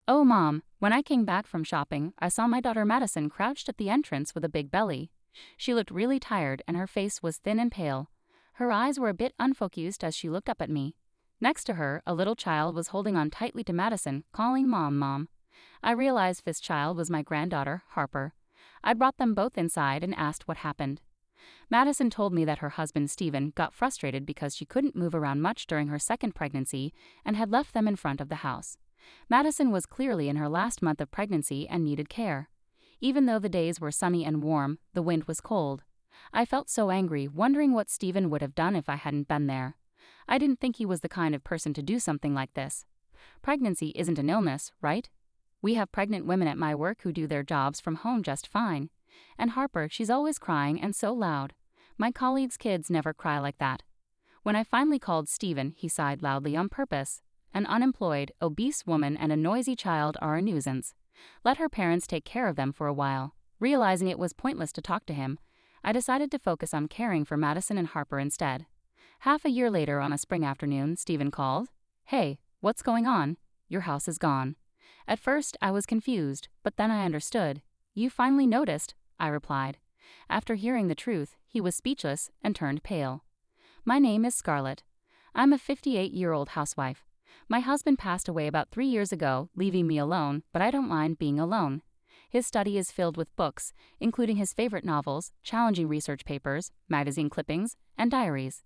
Oh, Mom, when I came back from shopping, I saw my daughter Madison crouched at the entrance with a big belly. She looked really tired and her face was thin and pale. Her eyes were a bit unfocused as she looked up at me. Next to her, a little child was holding on tightly to Madison, calling Mom, Mom. I realized this child was my granddaughter, Harper. I brought them both inside and asked what happened. Madison told me that her husband, Stephen, got frustrated because she couldn't move around much during her second pregnancy and had left them in front of the house. Madison was clearly in her last month of pregnancy and needed care. Even though the days were sunny and warm, the wind was cold. I felt so angry, wondering what Stephen would have done if I hadn't been there. I didn't think he was the kind of person to do something like this. Pregnancy isn't an illness, right? We have pregnant women at my work who do their jobs from home just fine. And Harper, she's always crying and so loud. My colleagues' kids never cry like that. When I finally called Stephen, he sighed loudly on purpose. An unemployed, obese woman and a noisy child are a nuisance. Let her parents take care of them for a while. Realizing it was pointless to talk to him, I decided to focus on caring for Madison and Harper instead. Half a year later on a spring afternoon, Stephen called. Hey, what's going on? Your house is gone. At first, I was confused, but then I understood. You finally noticed, I replied. After hearing the truth, he was speechless and turned pale. My name is Scarlett. I'm a 58-year-old housewife. My husband passed away about 3 years ago, leaving me alone, but I don't mind being alone. His study is filled with books, including his favorite novels, challenging research papers, magazine clippings, and diaries.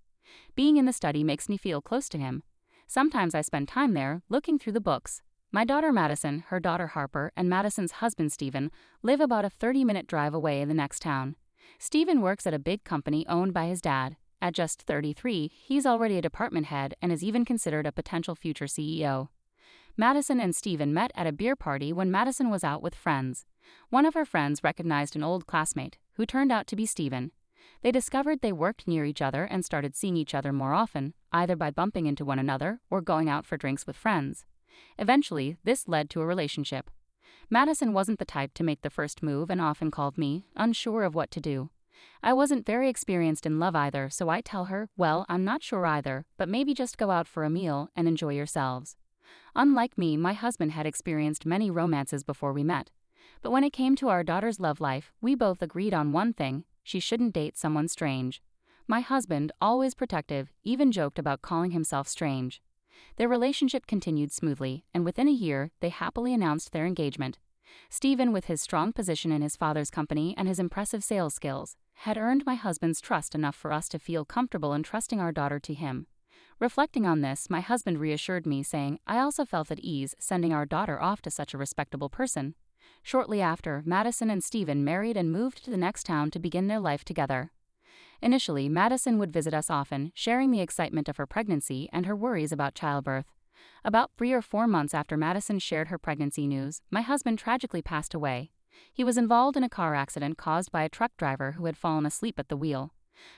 Being in the study makes me feel close to him. Sometimes I spend time there, looking through the books. My daughter Madison, her daughter Harper, and Madison's husband Stephen live about a 30-minute drive away in the next town. Stephen works at a big company owned by his dad. At just 33, he's already a department head and is even considered a potential future CEO. Madison and Stephen met at a beer party when Madison was out with friends. One of her friends recognized an old classmate, who turned out to be Stephen. They discovered they worked near each other and started seeing each other more often, either by bumping into one another or going out for drinks with friends. Eventually, this led to a relationship. Madison wasn't the type to make the first move and often called me, unsure of what to do. I wasn't very experienced in love either, so I tell her, well, I'm not sure either, but maybe just go out for a meal and enjoy yourselves. Unlike me, my husband had experienced many romances before we met. But when it came to our daughter's love life, we both agreed on one thing: she shouldn't date someone strange. My husband, always protective, even joked about calling himself strange. Their relationship continued smoothly, and within a year, they happily announced their engagement. Stephen, with his strong position in his father's company and his impressive sales skills, had earned my husband's trust enough for us to feel comfortable entrusting our daughter to him. Reflecting on this, my husband reassured me, saying I also felt at ease sending our daughter off to such a respectable person. Shortly after, Madison and Stephen married and moved to the next town to begin their life together. Initially, Madison would visit us often, sharing the excitement of her pregnancy and her worries about childbirth. About 3 or 4 months after Madison shared her pregnancy news, my husband tragically passed away. He was involved in a car accident caused by a truck driver who had fallen asleep at the wheel.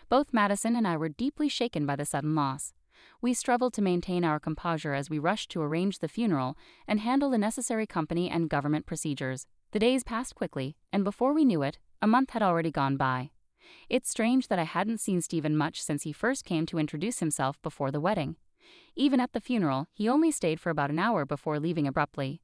Both Madison and I were deeply shaken by the sudden loss. We struggled to maintain our composure as we rushed to arrange the funeral and handle the necessary company and government procedures. The days passed quickly, and before we knew it, a month had already gone by. It's strange that I hadn't seen Stephen much since he first came to introduce himself before the wedding. Even at the funeral, he only stayed for about an hour before leaving abruptly.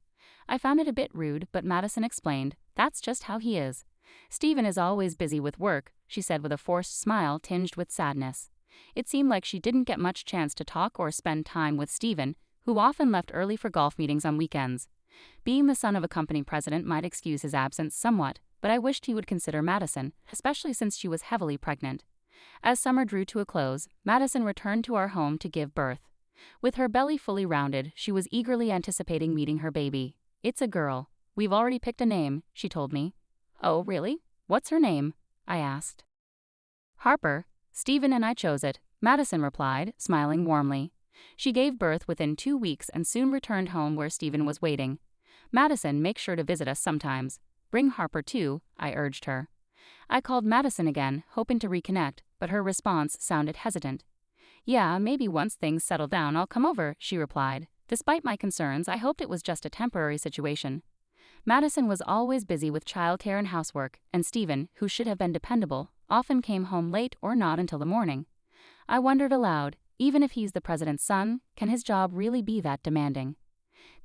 I found it a bit rude, but Madison explained, that's just how he is. Stephen is always busy with work, she said with a forced smile tinged with sadness. It seemed like she didn't get much chance to talk or spend time with Stephen, who often left early for golf meetings on weekends. Being the son of a company president might excuse his absence somewhat, but I wished he would consider Madison, especially since she was heavily pregnant. As summer drew to a close, Madison returned to our home to give birth. With her belly fully rounded, she was eagerly anticipating meeting her baby. It's a girl. We've already picked a name, she told me. Oh, really? What's her name? I asked. Harper. Stephen and I chose it, Madison replied, smiling warmly. She gave birth within 2 weeks and soon returned home where Stephen was waiting. Madison, make sure to visit us sometimes. Bring Harper too, I urged her. I called Madison again, hoping to reconnect, but her response sounded hesitant. Yeah, maybe once things settle down I'll come over, she replied. Despite my concerns, I hoped it was just a temporary situation. Madison was always busy with childcare and housework, and Stephen, who should have been dependable, often came home late or not until the morning. I wondered aloud, even if he's the president's son, can his job really be that demanding?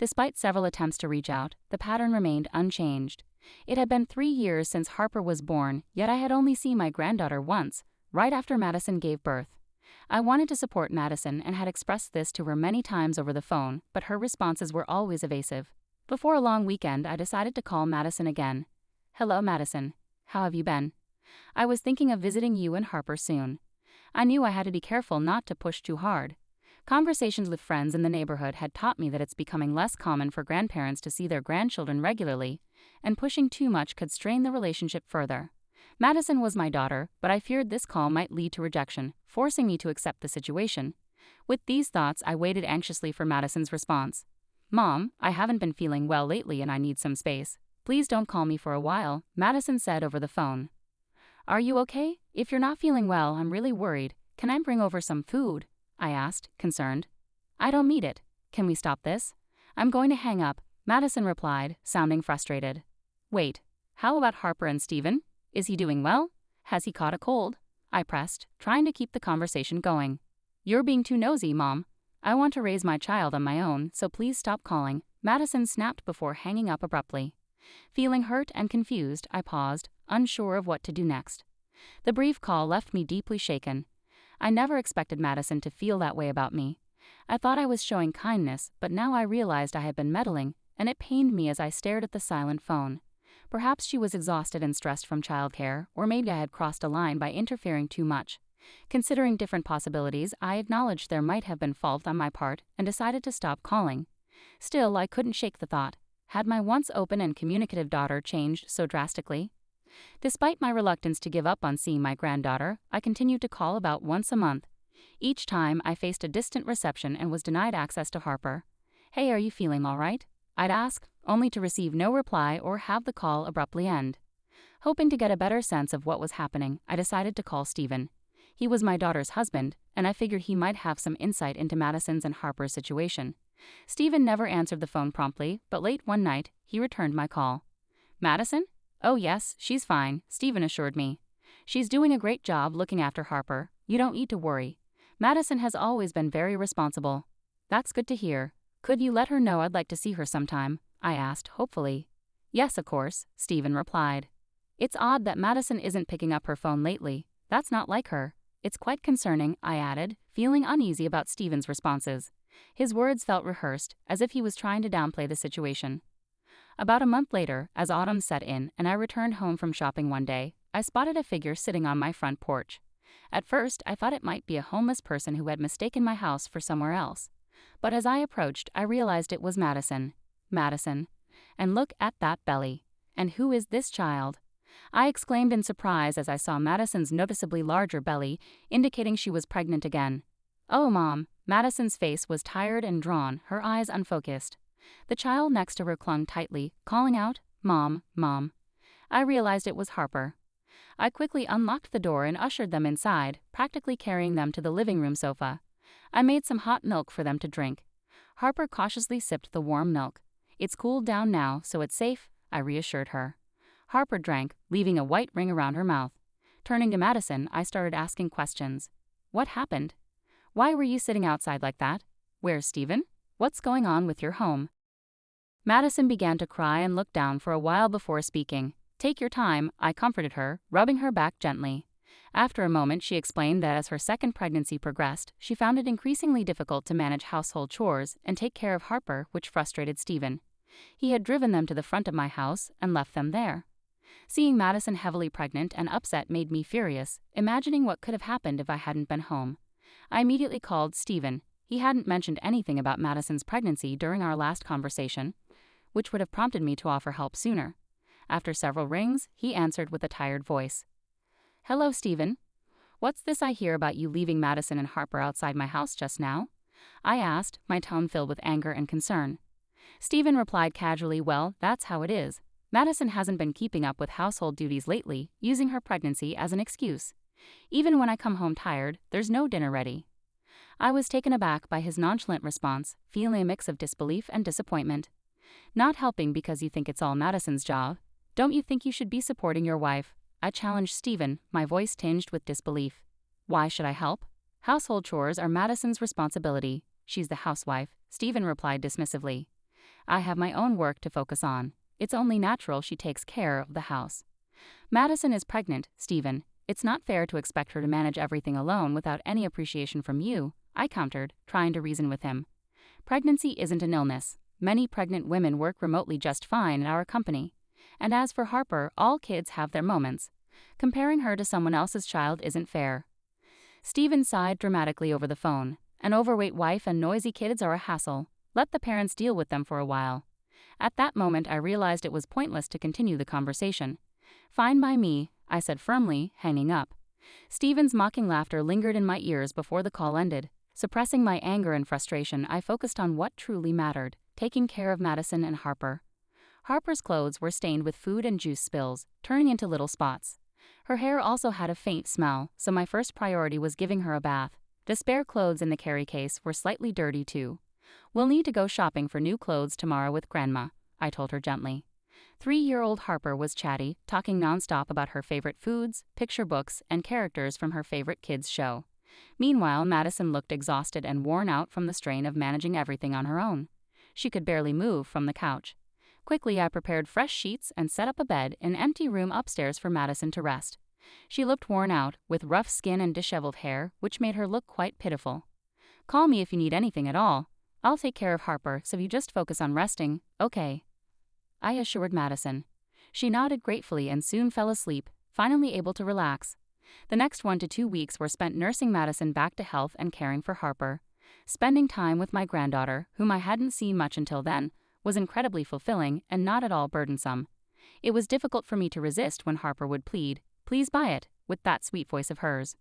Despite several attempts to reach out, the pattern remained unchanged. It had been 3 years since Harper was born, yet I had only seen my granddaughter once, right after Madison gave birth. I wanted to support Madison and had expressed this to her many times over the phone, but her responses were always evasive. Before a long weekend, I decided to call Madison again. "Hello, Madison. How have you been? I was thinking of visiting you and Harper soon." I knew I had to be careful not to push too hard. Conversations with friends in the neighborhood had taught me that it's becoming less common for grandparents to see their grandchildren regularly, and pushing too much could strain the relationship further. Madison was my daughter, but I feared this call might lead to rejection, forcing me to accept the situation. With these thoughts, I waited anxiously for Madison's response. "Mom, I haven't been feeling well lately and I need some space. Please don't call me for a while," Madison said over the phone. "Are you okay? If you're not feeling well, I'm really worried. Can I bring over some food?" I asked, concerned. "I don't need it. Can we stop this? I'm going to hang up," Madison replied, sounding frustrated. "Wait, how about Harper and Steven? Is he doing well? Has he caught a cold?" I pressed, trying to keep the conversation going. "You're being too nosy, Mom. I want to raise my child on my own, so please stop calling," Madison snapped before hanging up abruptly. Feeling hurt and confused, I paused, unsure of what to do next. The brief call left me deeply shaken. I never expected Madison to feel that way about me. I thought I was showing kindness, but now I realized I had been meddling, and it pained me as I stared at the silent phone. Perhaps she was exhausted and stressed from childcare, or maybe I had crossed a line by interfering too much. Considering different possibilities, I acknowledged there might have been fault on my part and decided to stop calling. Still, I couldn't shake the thought. Had my once open and communicative daughter changed so drastically? Despite my reluctance to give up on seeing my granddaughter, I continued to call about once a month. Each time, I faced a distant reception and was denied access to Harper. "Hey, are you feeling all right?" I'd ask, only to receive no reply or have the call abruptly end. Hoping to get a better sense of what was happening, I decided to call Steven. He was my daughter's husband, and I figured he might have some insight into Madison's and Harper's situation. Steven never answered the phone promptly, but late one night, he returned my call. "Madison? Oh yes, she's fine," Steven assured me. "She's doing a great job looking after Harper. You don't need to worry. Madison has always been very responsible." "That's good to hear. Could you let her know I'd like to see her sometime?" I asked, hopefully. "Yes, of course," Steven replied. "It's odd that Madison isn't picking up her phone lately. That's not like her. It's quite concerning," I added, feeling uneasy about Steven's responses. His words felt rehearsed, as if he was trying to downplay the situation. About a month later, as autumn set in and I returned home from shopping one day, I spotted a figure sitting on my front porch. At first, I thought it might be a homeless person who had mistaken my house for somewhere else. But as I approached, I realized it was Madison. Madison. And look at that belly. And who is this child? I exclaimed in surprise as I saw Madison's noticeably larger belly, indicating she was pregnant again. "Oh, Mom." Madison's face was tired and drawn, her eyes unfocused. The child next to her clung tightly, calling out, "Mom, Mom." I realized it was Harper. I quickly unlocked the door and ushered them inside, practically carrying them to the living room sofa. I made some hot milk for them to drink. Harper cautiously sipped the warm milk. "It's cooled down now, so it's safe," I reassured her. Harper drank, leaving a white ring around her mouth. Turning to Madison, I started asking questions. "What happened? Why were you sitting outside like that? Where's Steven? What's going on with your home?" Madison began to cry and look down for a while before speaking. "Take your time," I comforted her, rubbing her back gently. After a moment, she explained that as her second pregnancy progressed, she found it increasingly difficult to manage household chores and take care of Harper, which frustrated Steven. He had driven them to the front of my house and left them there. Seeing Madison heavily pregnant and upset made me furious, imagining what could have happened if I hadn't been home. I immediately called Steven. He hadn't mentioned anything about Madison's pregnancy during our last conversation, which would have prompted me to offer help sooner. After several rings, he answered with a tired voice. "Hello, Steven. What's this I hear about you leaving Madison and Harper outside my house just now?" I asked, my tone filled with anger and concern. Steven replied casually, "Well, that's how it is. Madison hasn't been keeping up with household duties lately, using her pregnancy as an excuse. Even when I come home tired, there's no dinner ready." I was taken aback by his nonchalant response, feeling a mix of disbelief and disappointment. "Not helping because you think it's all Madison's job? Don't you think you should be supporting your wife?" I challenged Steven, my voice tinged with disbelief. "Why should I help? Household chores are Madison's responsibility. She's the housewife," Steven replied dismissively. I have my own work to focus on. It's only natural she takes care of the house. Madison is pregnant, Stephen. It's not fair to expect her to manage everything alone without any appreciation from you, I countered, trying to reason with him. Pregnancy isn't an illness. Many pregnant women work remotely just fine at our company. And as for Harper, all kids have their moments. Comparing her to someone else's child isn't fair. Stephen sighed dramatically over the phone. An overweight wife and noisy kids are a hassle. Let the parents deal with them for a while. At that moment I realized it was pointless to continue the conversation. Fine by me, I said firmly, hanging up. Stephen's mocking laughter lingered in my ears before the call ended. Suppressing my anger and frustration, I focused on what truly mattered, taking care of Madison and Harper. Harper's clothes were stained with food and juice spills, turning into little spots. Her hair also had a faint smell, so my first priority was giving her a bath. The spare clothes in the carry case were slightly dirty too. We'll need to go shopping for new clothes tomorrow with Grandma, I told her gently. 3-year-old Harper was chatty, talking nonstop about her favorite foods, picture books, and characters from her favorite kids' show. Meanwhile, Madison looked exhausted and worn out from the strain of managing everything on her own. She could barely move from the couch. Quickly, I prepared fresh sheets and set up a bed in an empty room upstairs for Madison to rest. She looked worn out, with rough skin and disheveled hair, which made her look quite pitiful. Call me if you need anything at all. I'll take care of Harper, so you just focus on resting, okay? I assured Madison. She nodded gratefully and soon fell asleep, finally able to relax. The next 1 to 2 weeks were spent nursing Madison back to health and caring for Harper. Spending time with my granddaughter, whom I hadn't seen much until then, was incredibly fulfilling and not at all burdensome. It was difficult for me to resist when Harper would plead, "Please buy it," with that sweet voice of hers.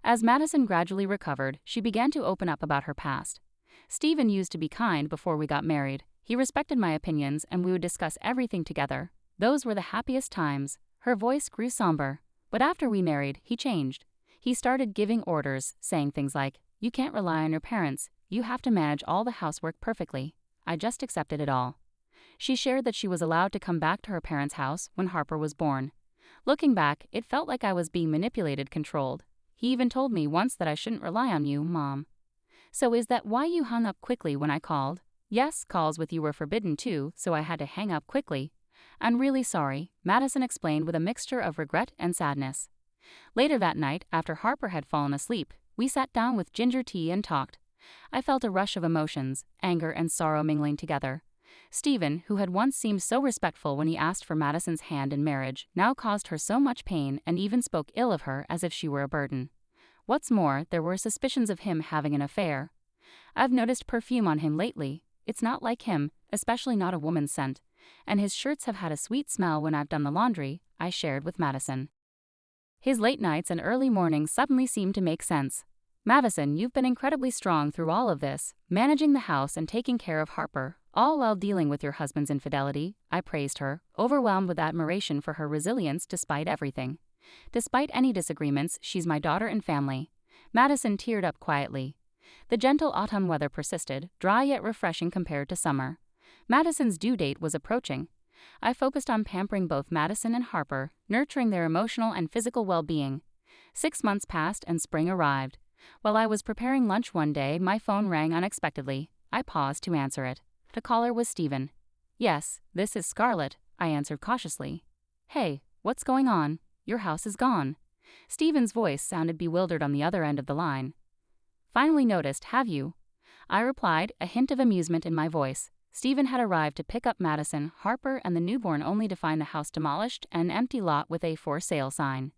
As Madison gradually recovered, she began to open up about her past. Stephen used to be kind before we got married. He respected my opinions and we would discuss everything together. Those were the happiest times. Her voice grew somber. But after we married, he changed. He started giving orders, saying things like, "You can't rely on your parents. You have to manage all the housework perfectly." I just accepted it all. She shared that she was allowed to come back to her parents' house when Harper was born. Looking back, it felt like I was being manipulated, controlled. He even told me once that I shouldn't rely on you, Mom. So is that why you hung up quickly when I called? Yes, calls with you were forbidden too, so I had to hang up quickly. I'm really sorry, Madison explained with a mixture of regret and sadness. Later that night, after Harper had fallen asleep, we sat down with ginger tea and talked. I felt a rush of emotions, anger and sorrow mingling together. Stephen, who had once seemed so respectful when he asked for Madison's hand in marriage, now caused her so much pain and even spoke ill of her as if she were a burden. What's more, there were suspicions of him having an affair. I've noticed perfume on him lately. It's not like him, especially not a woman's scent. And his shirts have had a sweet smell when I've done the laundry, I shared with Madison. His late nights and early mornings suddenly seemed to make sense. Madison, you've been incredibly strong through all of this, managing the house and taking care of Harper, all while dealing with your husband's infidelity, I praised her, overwhelmed with admiration for her resilience despite everything. Despite any disagreements, she's my daughter and family. Madison teared up quietly. The gentle autumn weather persisted, dry yet refreshing compared to summer. Madison's due date was approaching. I focused on pampering both Madison and Harper, nurturing their emotional and physical well-being. 6 months passed and spring arrived. While I was preparing lunch one day, my phone rang unexpectedly. I paused to answer it. The caller was Stephen. "Yes, this is Scarlett," I answered cautiously. "Hey, what's going on? Your house is gone." Stephen's voice sounded bewildered on the other end of the line. "Finally noticed, have you?" I replied, a hint of amusement in my voice. Stephen had arrived to pick up Madison, Harper, and the newborn only to find the house demolished and an empty lot with a "for sale" sign.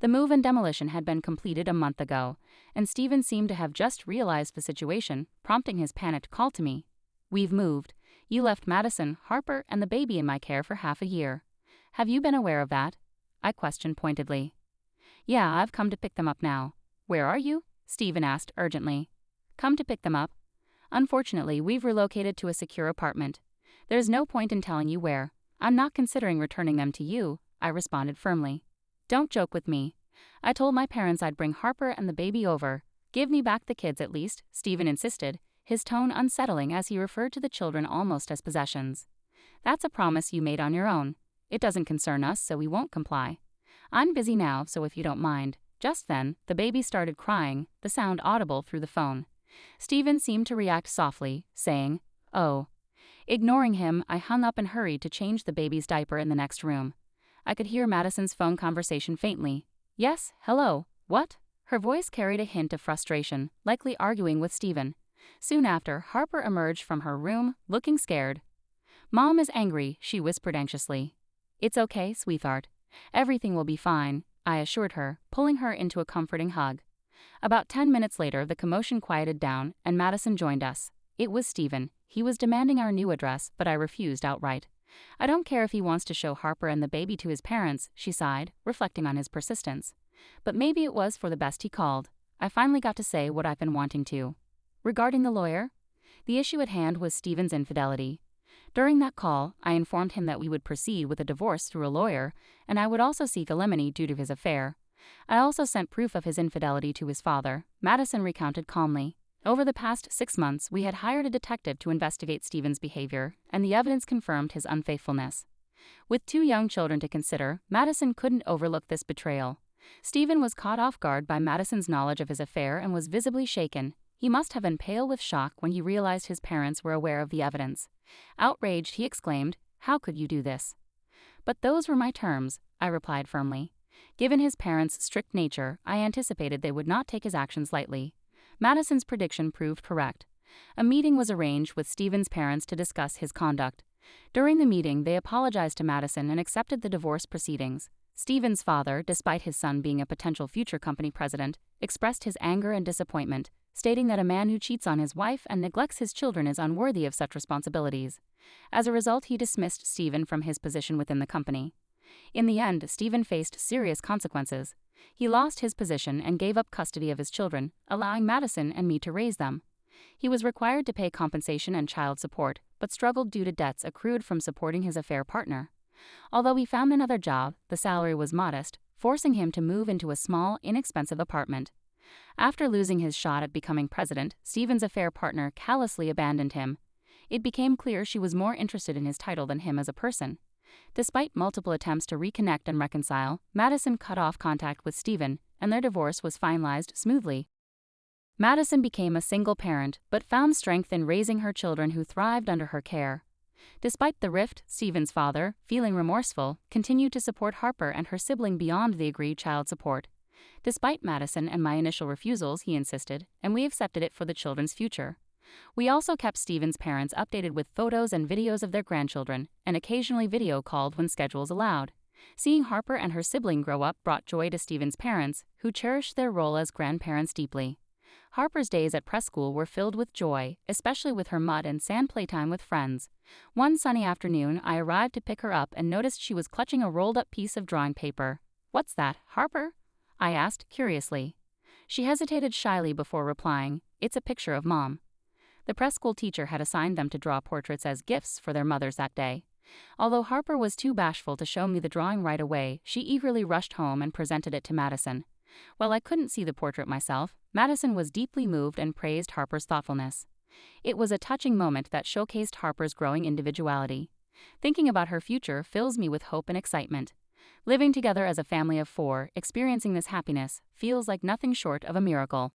The move and demolition had been completed a month ago, and Stephen seemed to have just realized the situation, prompting his panicked call to me. "We've moved. You left Madison, Harper, and the baby in my care for half a year. Have you been aware of that?" I questioned pointedly. "Yeah, I've come to pick them up now." "Where are you?" Stephen asked urgently. "Come to pick them up. Unfortunately, we've relocated to a secure apartment. There's no point in telling you where. I'm not considering returning them to you," I responded firmly. "Don't joke with me. I told my parents I'd bring Harper and the baby over. Give me back the kids at least," Stephen insisted, his tone unsettling as he referred to the children almost as possessions. "That's a promise you made on your own. It doesn't concern us, so we won't comply. I'm busy now, so if you don't mind." Just then, the baby started crying, the sound audible through the phone. Stephen seemed to react softly, saying, "Oh." Ignoring him, I hung up and hurried to change the baby's diaper in the next room. I could hear Madison's phone conversation faintly. Yes, hello, what? Her voice carried a hint of frustration, likely arguing with Stephen. Soon after, Harper emerged from her room, looking scared. Mom is angry, she whispered anxiously. It's okay, sweetheart. Everything will be fine, I assured her, pulling her into a comforting hug. About 10 minutes later, the commotion quieted down, and Madison joined us. It was Stephen. He was demanding our new address, but I refused outright. I don't care if he wants to show Harper and the baby to his parents, she sighed, reflecting on his persistence. But maybe it was for the best, he called. I finally got to say what I've been wanting to. Regarding the lawyer? The issue at hand was Stephen's infidelity. During that call, I informed him that we would proceed with a divorce through a lawyer, and I would also seek alimony due to his affair. I also sent proof of his infidelity to his father, Madison recounted calmly. Over the past 6 months, we had hired a detective to investigate Stephen's behavior, and the evidence confirmed his unfaithfulness. With 2 young children to consider, Madison couldn't overlook this betrayal. Stephen was caught off guard by Madison's knowledge of his affair and was visibly shaken. He must have been pale with shock when he realized his parents were aware of the evidence. Outraged, he exclaimed, "How could you do this?" "But those were my terms," I replied firmly. Given his parents' strict nature, I anticipated they would not take his actions lightly. Madison's prediction proved correct. A meeting was arranged with Stephen's parents to discuss his conduct. During the meeting, they apologized to Madison and accepted the divorce proceedings. Stephen's father, despite his son being a potential future company president, expressed his anger and disappointment, stating that a man who cheats on his wife and neglects his children is unworthy of such responsibilities. As a result, he dismissed Stephen from his position within the company. In the end, Stephen faced serious consequences. He lost his position and gave up custody of his children, allowing Madison and me to raise them. He was required to pay compensation and child support, but struggled due to debts accrued from supporting his affair partner. Although he found another job, the salary was modest, forcing him to move into a small, inexpensive apartment. After losing his shot at becoming president, Stephen's affair partner callously abandoned him. It became clear she was more interested in his title than him as a person. Despite multiple attempts to reconnect and reconcile, Madison cut off contact with Stephen, and their divorce was finalized smoothly. Madison became a single parent, but found strength in raising her children who thrived under her care. Despite the rift, Stephen's father, feeling remorseful, continued to support Harper and her sibling beyond the agreed child support. Despite Madison and my initial refusals, he insisted, and we accepted it for the children's future. We also kept Stephen's parents updated with photos and videos of their grandchildren, and occasionally video called when schedules allowed. Seeing Harper and her sibling grow up brought joy to Stephen's parents, who cherished their role as grandparents deeply. Harper's days at preschool were filled with joy, especially with her mud and sand playtime with friends. One sunny afternoon, I arrived to pick her up and noticed she was clutching a rolled-up piece of drawing paper. "What's that, Harper?" I asked curiously. She hesitated shyly before replying, "It's a picture of Mom." The preschool teacher had assigned them to draw portraits as gifts for their mothers that day. Although Harper was too bashful to show me the drawing right away, she eagerly rushed home and presented it to Madison. While I couldn't see the portrait myself, Madison was deeply moved and praised Harper's thoughtfulness. It was a touching moment that showcased Harper's growing individuality. Thinking about her future fills me with hope and excitement. Living together as a family of 4, experiencing this happiness, feels like nothing short of a miracle.